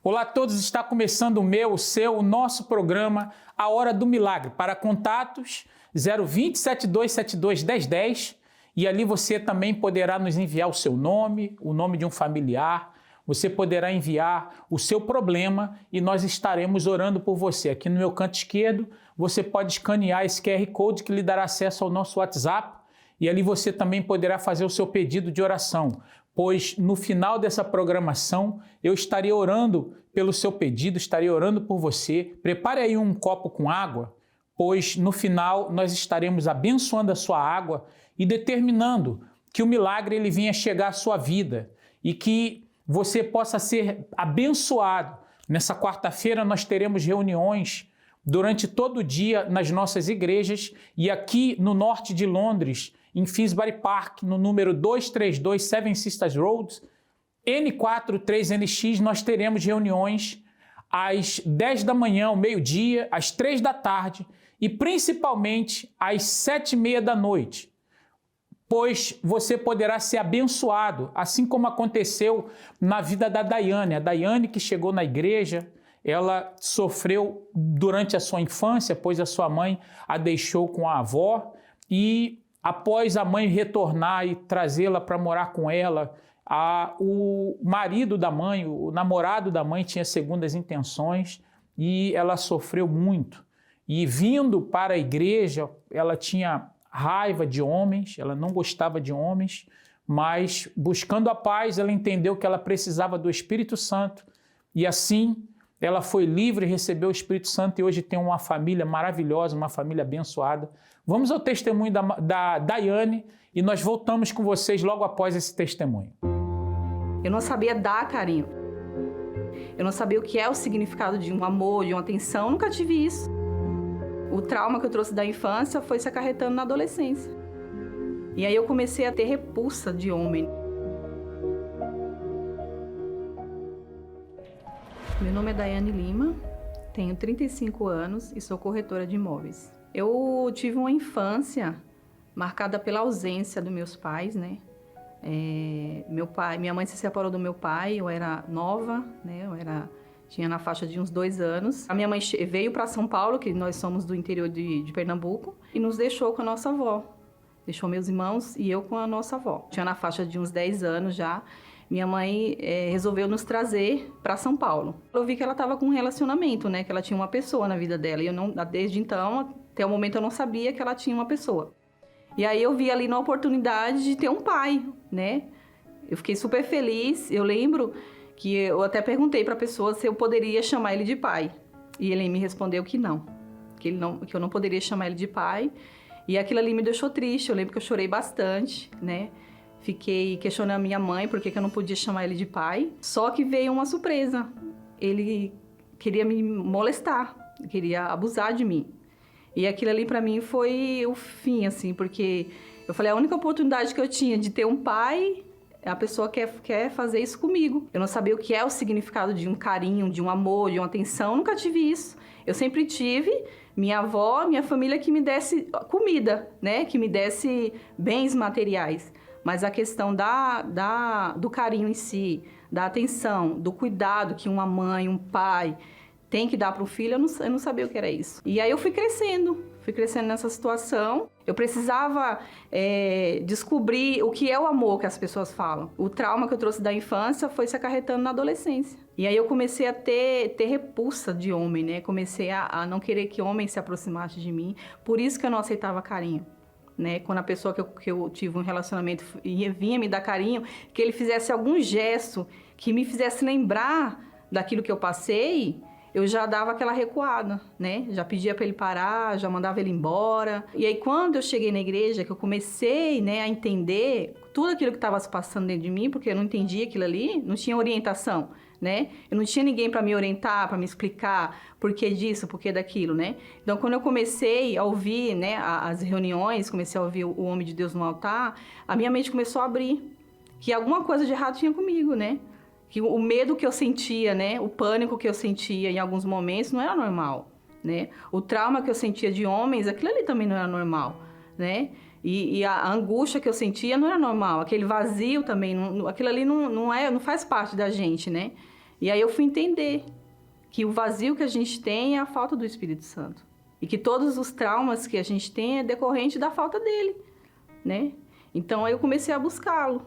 Olá a todos, está começando o nosso programa A Hora do Milagre. Para contatos 020 7272 1010 e ali você também poderá nos enviar o seu nome, o nome de um familiar, você poderá enviar o seu problema e nós estaremos orando por você. Aqui no meu canto esquerdo você pode escanear esse QR Code que lhe dará acesso ao nosso WhatsApp e ali você também poderá fazer o seu pedido de oração, pois no final dessa programação eu estarei orando pelo seu pedido, estarei orando por você. Prepare aí um copo com água, pois no final nós estaremos abençoando a sua água e determinando que o milagre ele venha chegar à sua vida e que você possa ser abençoado. Nessa quarta-feira nós teremos reuniões durante todo o dia nas nossas igrejas e aqui no norte de Londres, em Finsbury Park, no número 232 Seven Sisters Road, N43NX, nós teremos reuniões às 10 da manhã, ao meio-dia, às 3 da tarde e principalmente às 7h30 da noite, pois você poderá ser abençoado, assim como aconteceu na vida da Daiane. A Daiane que chegou na igreja, ela sofreu durante a sua infância, pois a sua mãe a deixou com a avó e após a mãe retornar e trazê-la para morar com ela, o marido da mãe, o namorado da mãe tinha segundas intenções e ela sofreu muito. E vindo para a igreja, ela tinha raiva de homens, ela não gostava de homens, mas buscando a paz, ela entendeu que ela precisava do Espírito Santo e assim ela foi livre, recebeu o Espírito Santo e hoje tem uma família maravilhosa, uma família abençoada. Vamos ao testemunho da Daiane e nós voltamos com vocês logo após esse testemunho. Eu não sabia dar carinho. Eu não sabia o que é o significado de um amor, de uma atenção. Nunca tive isso. O trauma que eu trouxe da infância foi se acarretando na adolescência. E aí eu comecei a ter repulsa de homem. Meu nome é Daiane Lima, tenho 35 anos e sou corretora de imóveis. Eu tive uma infância marcada pela ausência dos meus pais, né? Minha mãe se separou do meu pai, eu era nova, né? Tinha na faixa de uns 2 anos. A minha mãe veio para São Paulo, que nós somos do interior de Pernambuco, e nos deixou com a nossa avó. Deixou meus irmãos e eu com a nossa avó. Tinha na faixa de uns 10 anos já. Minha mãe resolveu nos trazer para São Paulo. Eu vi que ela estava com um relacionamento, né? Que ela tinha uma pessoa na vida dela. E eu não, desde então, até o momento, eu não sabia que ela tinha uma pessoa. E aí eu vi ali na oportunidade de ter um pai, né? Eu fiquei super feliz. Eu lembro que eu até perguntei para a pessoa se eu poderia chamar ele de pai. E ele me respondeu que não. Que eu não poderia chamar ele de pai. E aquilo ali me deixou triste. Eu lembro que eu chorei bastante, né? Fiquei questionando a minha mãe por que eu não podia chamar ele de pai. Só que veio uma surpresa. Ele queria me molestar, queria abusar de mim. E aquilo ali pra mim foi o fim, assim, porque eu falei, a única oportunidade que eu tinha de ter um pai, a pessoa quer fazer isso comigo. Eu não sabia o que é o significado de um carinho, de um amor, de uma atenção, eu nunca tive isso. Eu sempre tive minha avó, minha família que me desse comida, né? Que me desse bens materiais. Mas a questão do carinho em si, da atenção, do cuidado que uma mãe, um pai tem que dar para o filho, eu não sabia o que era isso. E aí eu fui crescendo nessa situação. Eu precisava descobrir o que é o amor que as pessoas falam. O trauma que eu trouxe da infância foi se acarretando na adolescência. E aí eu comecei a ter repulsa de homem, né? Comecei a não querer que homem se aproximasse de mim. Por isso que eu não aceitava carinho. Né? Quando a pessoa que eu tive um relacionamento vinha me dar carinho, que ele fizesse algum gesto que me fizesse lembrar daquilo que eu passei, eu já dava aquela recuada, né? Já pedia para ele parar, já mandava ele embora. E aí quando eu cheguei na igreja, que eu comecei, né, a entender tudo aquilo que estava se passando dentro de mim, porque eu não entendia aquilo ali, não tinha orientação, né? Eu não tinha ninguém para me orientar, para me explicar por que disso, por que daquilo, né? Então, quando eu comecei a ouvir, né, as reuniões, comecei a ouvir o Homem de Deus no altar, a minha mente começou a abrir, que alguma coisa de errado tinha comigo, né? Que o medo que eu sentia, né, o pânico que eu sentia em alguns momentos não era normal, né? O trauma que eu sentia de homens, aquilo ali também não era normal, né? E a angústia que eu sentia não era normal, aquele vazio também, aquilo ali não faz parte da gente, né? E aí eu fui entender que o vazio que a gente tem é a falta do Espírito Santo. E que todos os traumas que a gente tem é decorrente da falta dele, né? Então aí eu comecei a buscá-lo,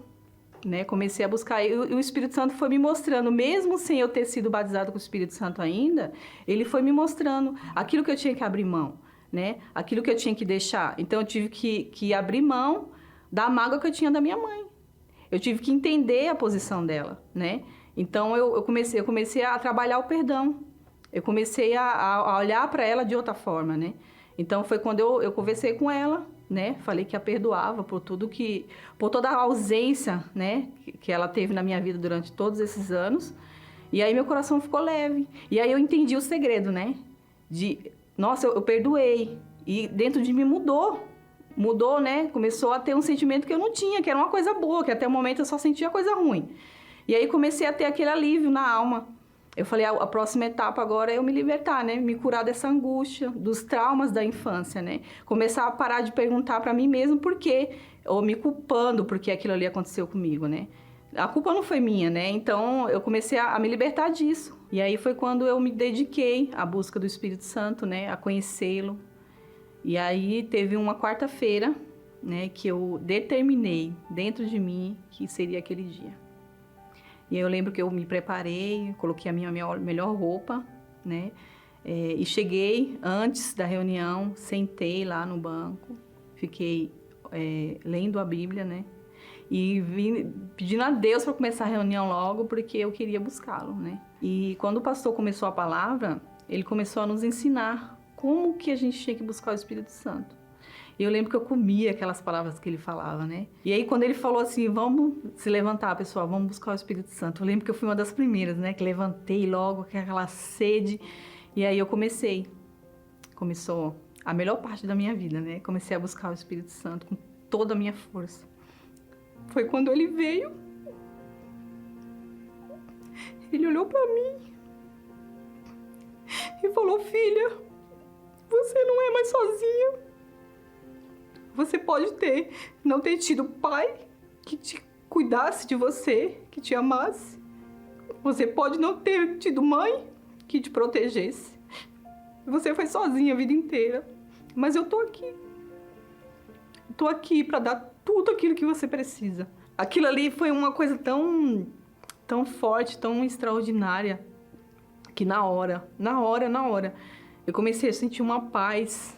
né? Comecei a buscar, e o Espírito Santo foi me mostrando, mesmo sem eu ter sido batizado com o Espírito Santo ainda, ele foi me mostrando aquilo que eu tinha que abrir mão, né? Aquilo que eu tinha que deixar. Então eu tive que abrir mão da mágoa que eu tinha da minha mãe. Eu tive que entender a posição dela, né? Então eu comecei a trabalhar o perdão. Eu comecei a olhar para ela de outra forma, né? Então foi quando eu conversei com ela, né? Falei que a perdoava por toda a ausência, né? Que ela teve na minha vida durante todos esses anos. E aí meu coração ficou leve. E aí eu entendi o segredo, né? Nossa, eu perdoei. E dentro de mim mudou, né? Começou a ter um sentimento que eu não tinha, que era uma coisa boa, que até o momento eu só sentia coisa ruim. E aí comecei a ter aquele alívio na alma. Eu falei, a próxima etapa agora é eu me libertar, né? Me curar dessa angústia, dos traumas da infância, né? Começar a parar de perguntar para mim mesmo por quê, ou me culpando porque aquilo ali aconteceu comigo, né? A culpa não foi minha, né? Então eu comecei a me libertar disso. E aí foi quando eu me dediquei à busca do Espírito Santo, né? A conhecê-lo. E aí teve uma quarta-feira, né? Que eu determinei dentro de mim que seria aquele dia. E eu lembro que eu me preparei, coloquei a minha melhor roupa, né? E cheguei antes da reunião, sentei lá no banco, fiquei lendo a Bíblia, né? E vim pedindo a Deus para começar a reunião logo, porque eu queria buscá-lo, né? E quando o pastor começou a palavra, ele começou a nos ensinar como que a gente tinha que buscar o Espírito Santo. E eu lembro que eu comia aquelas palavras que ele falava, né? E aí, quando ele falou assim, vamos se levantar, pessoal, vamos buscar o Espírito Santo. Eu lembro que eu fui uma das primeiras, né? Que levantei logo, com aquela sede. E aí eu começou a melhor parte da minha vida, né? Comecei a buscar o Espírito Santo com toda a minha força. Foi quando ele veio. Ele olhou pra mim e falou, filha, você não é mais sozinha. Você pode não ter tido pai que te cuidasse de você, que te amasse. Você pode não ter tido mãe que te protegesse. Você foi sozinha a vida inteira. Mas eu tô aqui. Tô aqui para dar tudo aquilo que você precisa. Aquilo ali foi uma coisa tão forte, tão extraordinária, que na hora, eu comecei a sentir uma paz,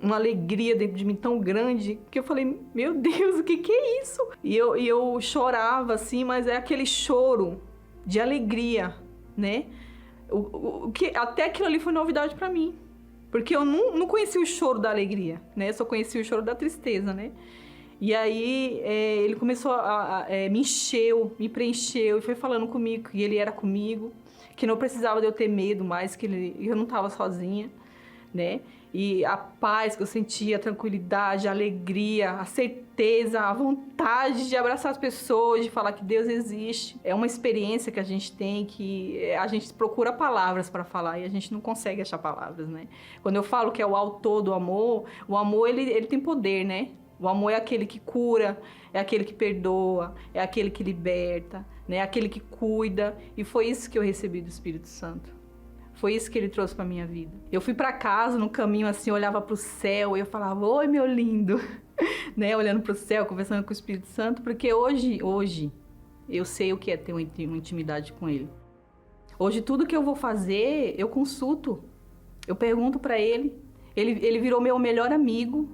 uma alegria dentro de mim tão grande, que eu falei, meu Deus, o que é isso? E eu chorava, assim, mas é aquele choro de alegria, né? Até aquilo ali foi novidade pra mim. Porque eu não conhecia o choro da alegria, né? Eu só conhecia o choro da tristeza, né? E aí ele começou me encheu, me preencheu, e foi falando comigo que ele era comigo, que não precisava de eu ter medo mais, que eu não estava sozinha, né? E a paz que eu sentia, a tranquilidade, a alegria, a certeza, a vontade de abraçar as pessoas, de falar que Deus existe. É uma experiência que a gente tem, que a gente procura palavras para falar e a gente não consegue achar palavras, né? Quando eu falo que é o autor do amor, o amor ele tem poder, né? O amor é aquele que cura, é aquele que perdoa, é aquele que liberta, né? É aquele que cuida. E foi isso que eu recebi do Espírito Santo. Foi isso que ele trouxe para minha vida. Eu fui para casa, no caminho, assim, olhava para o céu e eu falava, oi, meu lindo, né? Olhando para o céu, conversando com o Espírito Santo, porque hoje, eu sei o que é ter uma intimidade com ele. Hoje, tudo que eu vou fazer, eu consulto, eu pergunto para ele. Ele virou meu melhor amigo,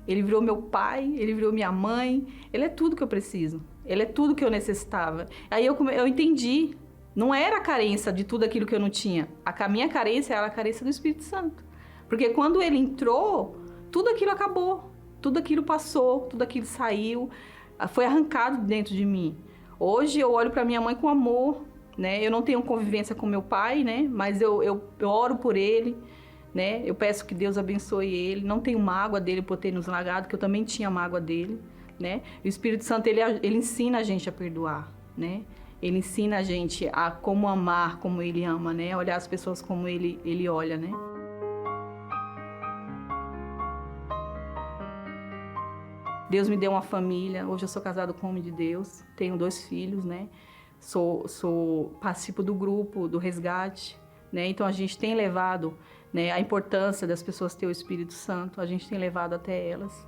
ele virou meu pai, ele virou minha mãe, ele é tudo que eu preciso, ele é tudo que eu necessitava. Aí eu entendi. Não era a carência de tudo aquilo que eu não tinha. A minha carência era a carência do Espírito Santo. Porque quando ele entrou, tudo aquilo acabou. Tudo aquilo passou, tudo aquilo saiu. Foi arrancado dentro de mim. Hoje eu olho para minha mãe com amor, né? Eu não tenho convivência com meu pai, né? Mas eu oro por ele, né? Eu peço que Deus abençoe ele. Não tenho mágoa dele por ter nos largado, que eu também tinha mágoa dele, né? E o Espírito Santo, ele ensina a gente a perdoar, né? Ele ensina a gente a como amar, como ele ama, né? Olhar as pessoas como ele olha, né? Deus me deu uma família. Hoje eu sou casada com um homem de Deus. Tenho 2 filhos, né? participo do grupo do resgate, né? Então a gente tem levado, né, a importância das pessoas ter o Espírito Santo, a gente tem levado até elas.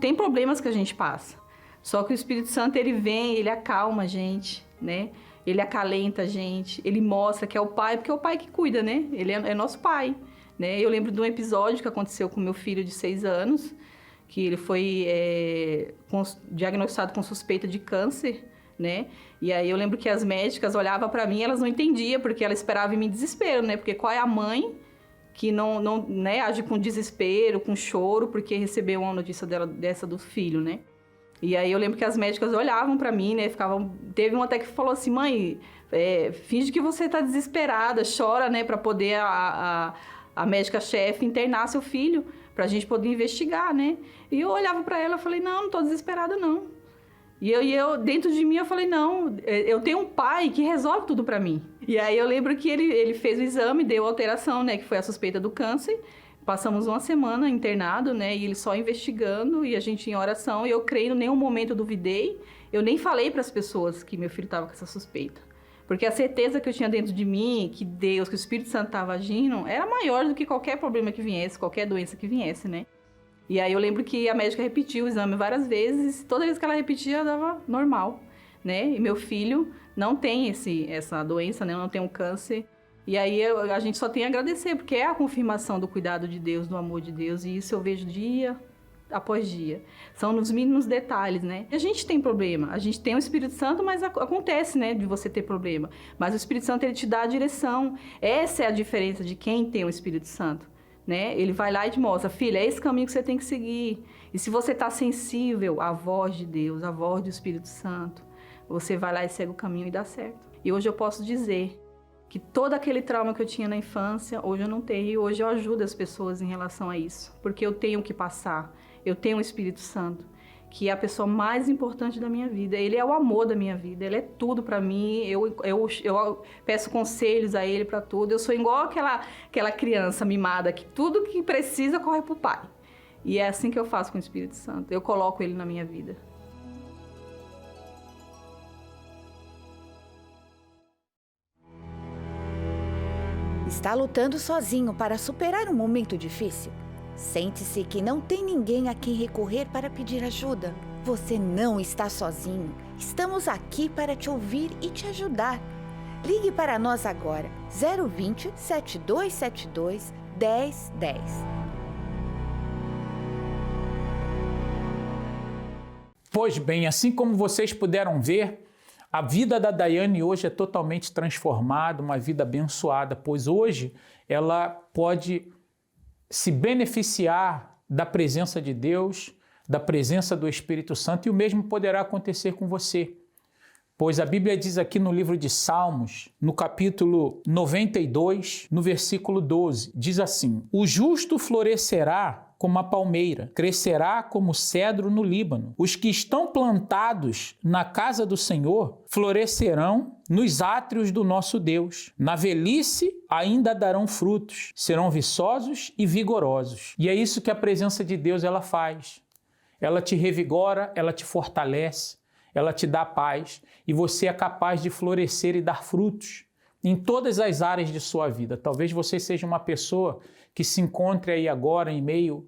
Tem problemas que a gente passa, só que o Espírito Santo, ele vem, ele acalma a gente, né? Ele acalenta a gente, ele mostra que é o Pai, porque é o Pai que cuida, né? Ele é nosso Pai, né? Eu lembro de um episódio que aconteceu com meu filho de 6 anos, que ele foi diagnosticado com suspeita de câncer, né? E aí eu lembro que as médicas olhavam para mim, elas não entendiam, porque elas esperavam em mim desespero, né? Porque qual é a mãe que não né, age com desespero, com choro, porque recebeu uma notícia dessa do filho, né? E aí eu lembro que as médicas olhavam para mim, né? Teve uma até que falou assim, mãe, finge que você tá desesperada, chora, né? Para poder a médica-chefe internar seu filho, pra gente poder investigar, né? E eu olhava para ela e falei, não tô desesperada, não. E eu, dentro de mim, eu falei, não, eu tenho um pai que resolve tudo para mim. E aí eu lembro que ele fez o exame, deu alteração, né? Que foi a suspeita do câncer. Passamos uma semana internado, né? E ele só investigando e a gente em oração. E eu creio, em nenhum momento eu duvidei. Eu nem falei para as pessoas que meu filho estava com essa suspeita. Porque a certeza que eu tinha dentro de mim, que Deus, que o Espírito Santo estava agindo, era maior do que qualquer problema que viesse, qualquer doença que viesse, né? E aí eu lembro que a médica repetiu o exame várias vezes. Toda vez que ela repetia, dava normal, né? E meu filho não tem essa doença, né? Não tem um câncer. E aí a gente só tem a agradecer, porque é a confirmação do cuidado de Deus, do amor de Deus. E isso eu vejo dia após dia. São nos mínimos detalhes, né? A gente tem problema. A gente tem o Espírito Santo, mas acontece, né? De você ter problema. Mas o Espírito Santo, ele te dá a direção. Essa é a diferença de quem tem o Espírito Santo, né? Ele vai lá e te mostra, filha, é esse caminho que você tem que seguir. E se você está sensível à voz de Deus, à voz do Espírito Santo, você vai lá e segue o caminho e dá certo. E hoje eu posso dizer que todo aquele trauma que eu tinha na infância, hoje eu não tenho. E hoje eu ajudo as pessoas em relação a isso. Porque eu tenho que passar. Eu tenho o Espírito Santo, que é a pessoa mais importante da minha vida. Ele é o amor da minha vida, ele é tudo para mim. Eu peço conselhos a ele para tudo. Eu sou igual aquela criança mimada, que tudo que precisa corre pro pai. E é assim que eu faço com o Espírito Santo. Eu coloco ele na minha vida. Está lutando sozinho para superar um momento difícil? Sente-se que não tem ninguém a quem recorrer para pedir ajuda. Você não está sozinho. Estamos aqui para te ouvir e te ajudar. Ligue para nós agora, 020 7272 1010. Pois bem, assim como vocês puderam ver, a vida da Daiane hoje é totalmente transformada, uma vida abençoada, pois hoje ela pode se beneficiar da presença de Deus, da presença do Espírito Santo, e o mesmo poderá acontecer com você. Pois a Bíblia diz aqui no livro de Salmos, no capítulo 92, no versículo 12, diz assim: o justo florescerá como a palmeira, crescerá como o cedro no Líbano. Os que estão plantados na casa do Senhor florescerão nos átrios do nosso Deus. Na velhice ainda darão frutos, serão viçosos e vigorosos. E é isso que a presença de Deus ela faz. Ela te revigora, ela te fortalece, ela te dá paz e você é capaz de florescer e dar frutos em todas as áreas de sua vida. Talvez você seja uma pessoa que se encontre aí agora em meio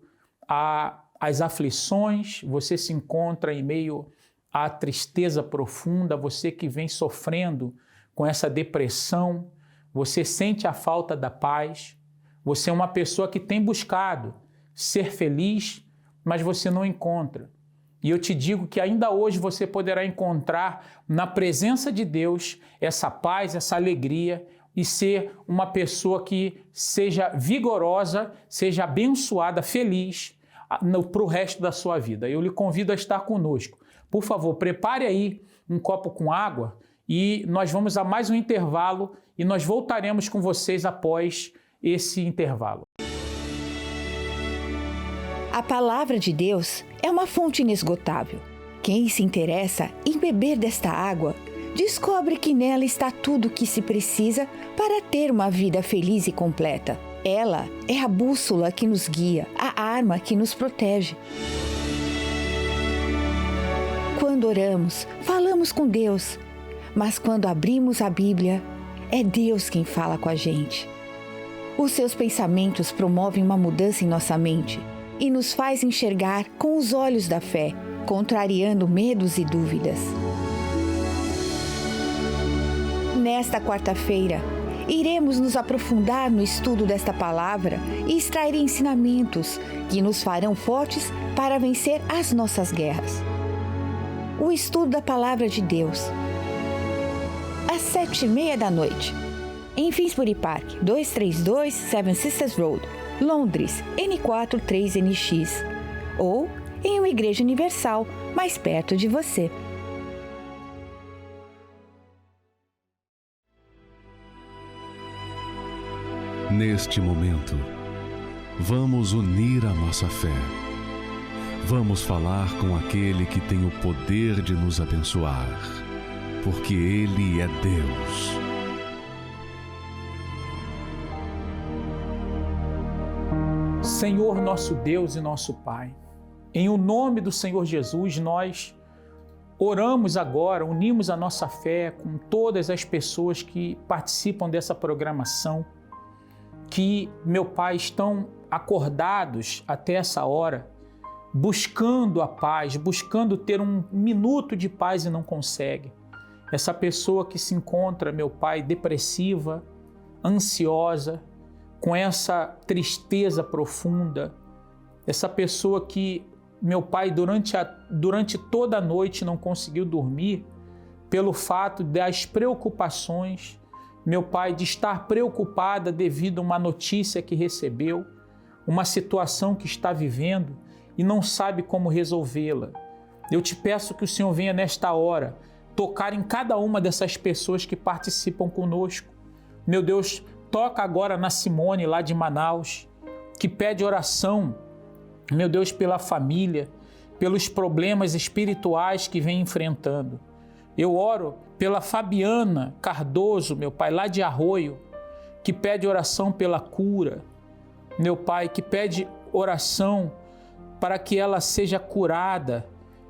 às aflições, você se encontra em meio à tristeza profunda, você que vem sofrendo com essa depressão, você sente a falta da paz, você é uma pessoa que tem buscado ser feliz, mas você não encontra. E eu te digo que ainda hoje você poderá encontrar na presença de Deus essa paz, essa alegria, e ser uma pessoa que seja vigorosa, seja abençoada, feliz para o resto da sua vida. Eu lhe convido a estar conosco. Por favor, prepare aí um copo com água e nós vamos a mais um intervalo e nós voltaremos com vocês após esse intervalo. A palavra de Deus é uma fonte inesgotável. Quem se interessa em beber desta água descobre que nela está tudo o que se precisa para ter uma vida feliz e completa. Ela é a bússola que nos guia, a arma que nos protege. Quando oramos, falamos com Deus, mas quando abrimos a Bíblia, é Deus quem fala com a gente. Os seus pensamentos promovem uma mudança em nossa mente e nos faz enxergar com os olhos da fé, contrariando medos e dúvidas. Nesta quarta-feira, iremos nos aprofundar no estudo desta palavra e extrair ensinamentos que nos farão fortes para vencer as nossas guerras. O estudo da Palavra de Deus. Às 7h30 da noite, em Finsbury Park, 232 Seven Sisters Road, Londres, N4 3NX, ou em uma igreja universal mais perto de você. Neste momento, vamos unir a nossa fé. Vamos falar com aquele que tem o poder de nos abençoar, porque Ele é Deus. Senhor nosso Deus e nosso Pai, em o nome do Senhor Jesus, nós oramos agora, unimos a nossa fé com todas as pessoas que participam dessa programação, que, meu Pai, estão acordados até essa hora, buscando a paz, buscando ter um minuto de paz e não consegue. Essa pessoa que se encontra, meu Pai, depressiva, ansiosa, com essa tristeza profunda, essa pessoa que, meu Pai, durante toda a noite não conseguiu dormir pelo fato das preocupações, meu Pai, de estar preocupada devido a uma notícia que recebeu, uma situação que está vivendo e não sabe como resolvê-la. Eu te peço que o Senhor venha nesta hora tocar em cada uma dessas pessoas que participam conosco. Meu Deus, toca agora na Simone, lá de Manaus, que pede oração, meu Deus, pela família, pelos problemas espirituais que vem enfrentando. Eu oro pela Fabiana Cardoso, meu Pai, lá de Arroio, que pede oração pela cura. Meu Pai, que pede oração para que ela seja curada,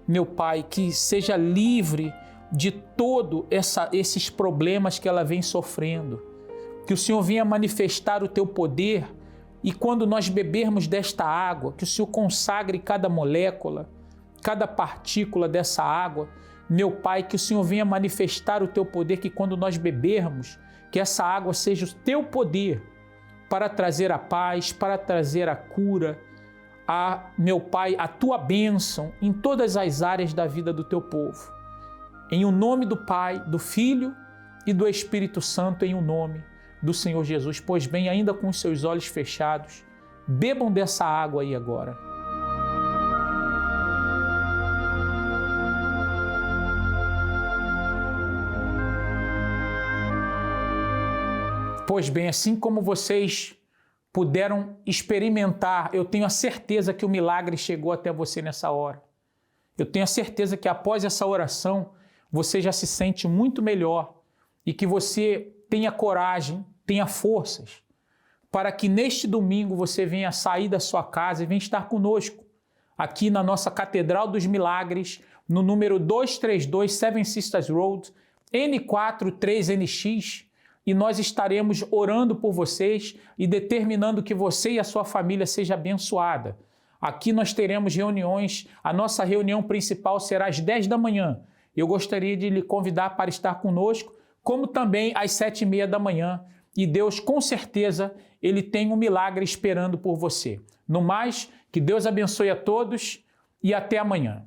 meu Pai, que seja livre de todos esses problemas que ela vem sofrendo. Que o Senhor venha manifestar o teu poder e quando nós bebermos desta água, que o Senhor consagre cada molécula, cada partícula dessa água, meu Pai, que o Senhor venha manifestar o teu poder, que quando nós bebermos, que essa água seja o teu poder para trazer a paz, para trazer a cura, meu Pai, a tua bênção em todas as áreas da vida do teu povo. Em o nome do Pai, do Filho e do Espírito Santo, em o nome do Senhor Jesus. Pois bem, ainda com os seus olhos fechados, bebam dessa água aí agora. Pois bem, assim como vocês puderam experimentar, eu tenho a certeza que o milagre chegou até você nessa hora. Eu tenho a certeza que após essa oração, você já se sente muito melhor e que você tenha coragem, tenha forças, para que neste domingo você venha sair da sua casa e venha estar conosco, aqui na nossa Catedral dos Milagres, no número 232 Seven Sisters Road, N4 3NX, e nós estaremos orando por vocês e determinando que você e a sua família seja abençoada. Aqui nós teremos reuniões, a nossa reunião principal será às 10 da manhã. Eu gostaria de lhe convidar para estar conosco, como também às 7h30 da manhã. E Deus, com certeza, Ele tem um milagre esperando por você. No mais, que Deus abençoe a todos e até amanhã.